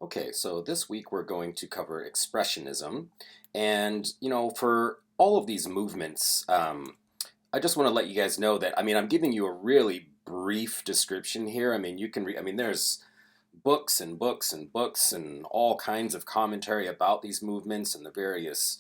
Okay, so this week we're going to cover Expressionism. And, for all of these movements, I just want to let you guys know that, I'm giving you a really brief description here. You can read, there's books and books and books and all kinds of commentary about these movements and the various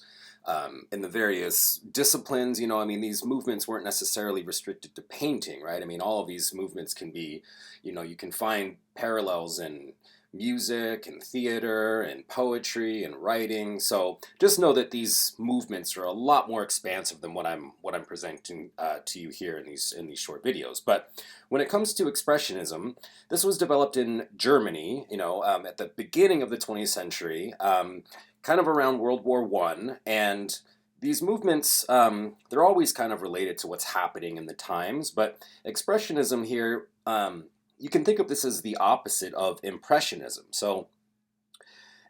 disciplines. These movements weren't necessarily restricted to painting, right? All of these movements can be, you can find parallels in music and theater and poetry and writing. So just know that these movements are a lot more expansive than what I'm presenting to you here in these short videos. But when it comes to expressionism, this was developed in Germany, at the beginning of the 20th century, kind of around World War One, and these movements, they're always kind of related to what's happening in the times, but expressionism here, you can think of this as the opposite of impressionism. So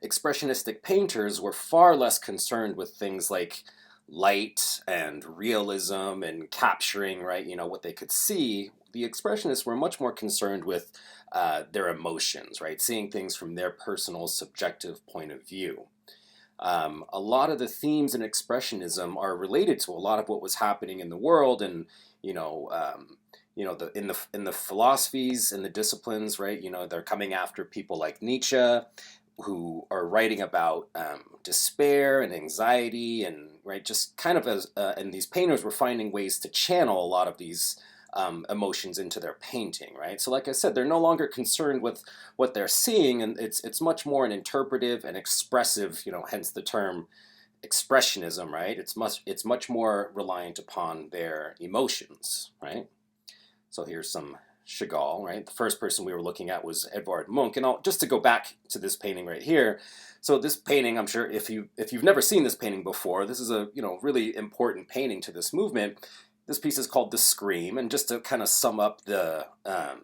expressionistic painters were far less concerned with things like light and realism and capturing, right, what they could see. The expressionists were much more concerned with their emotions, right, seeing things from their personal subjective point of view. A lot of the themes in expressionism are related to a lot of what was happening in the world, and you know, in the philosophies and the disciplines, right? They're coming after people like Nietzsche, who are writing about despair and anxiety, and right, just kind of and these painters were finding ways to channel a lot of these emotions into their painting, right? So, like I said, they're no longer concerned with what they're seeing, and it's much more an interpretive and expressive, hence the term expressionism, right? It's much more reliant upon their emotions, right? So here's some Chagall, right? The first person we were looking at was Edvard Monk, and just to go back to this painting right here. So this painting, I'm sure if you've never seen this painting before, this is a really important painting to this movement. This piece is called The Scream, and just to kind of sum up the kind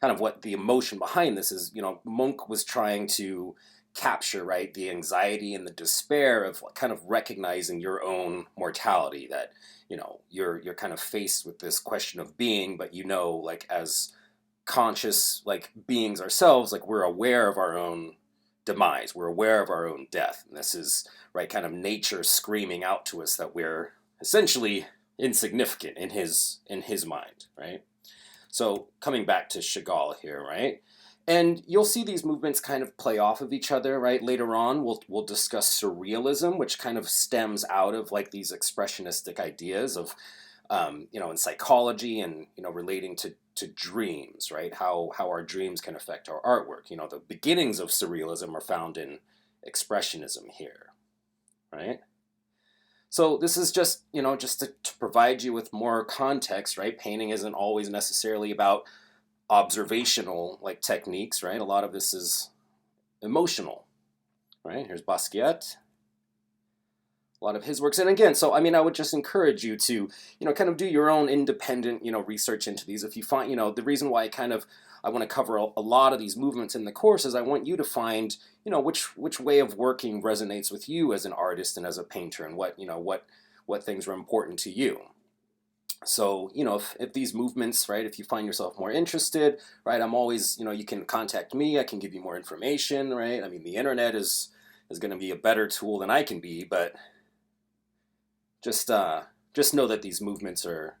of what the emotion behind this is, Monk was trying to capture, right, the anxiety and the despair of kind of recognizing your own mortality, that you're kind of faced with this question of being, but like as conscious like beings ourselves, like we're aware of our own demise, we're aware of our own death, and this is right kind of nature screaming out to us that we're essentially insignificant in his mind, right? So coming back to Chagall here, right? And you'll see these movements kind of play off of each other, right? Later on, we'll discuss surrealism, which kind of stems out of like these expressionistic ideas of, in psychology and relating to dreams, right? How our dreams can affect our artwork. The beginnings of surrealism are found in expressionism here, right? So this is just to provide you with more context, right? Painting isn't always necessarily about observational like techniques, right? A lot of this is emotional, right? Here's Basquiat, a lot of his works. And again, so I would just encourage you to, kind of do your own independent, research into these. If you find, the reason why I want to cover a lot of these movements in the course is I want you to find, which way of working resonates with you as an artist and as a painter, and what things are important to you. So, if these movements, right, if you find yourself more interested, right, I'm always, you can contact me. I can give you more information, right? The internet is going to be a better tool than I can be, but just know that these movements are,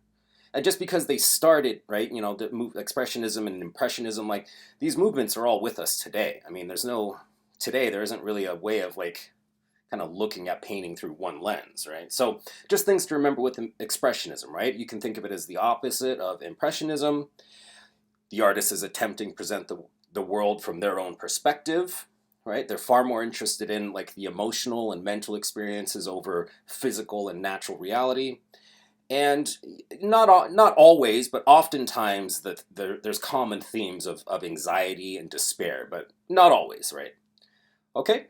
and just because they started, right, the expressionism and impressionism, like these movements are all with us today. Today there isn't really a way of like kind of looking at painting through one lens, right? So just things to remember with expressionism, right? You can think of it as the opposite of impressionism. The artist is attempting to present the world from their own perspective, right? They're far more interested in like the emotional and mental experiences over physical and natural reality. And not always, but oftentimes there's common themes of anxiety and despair, but not always, right? Okay,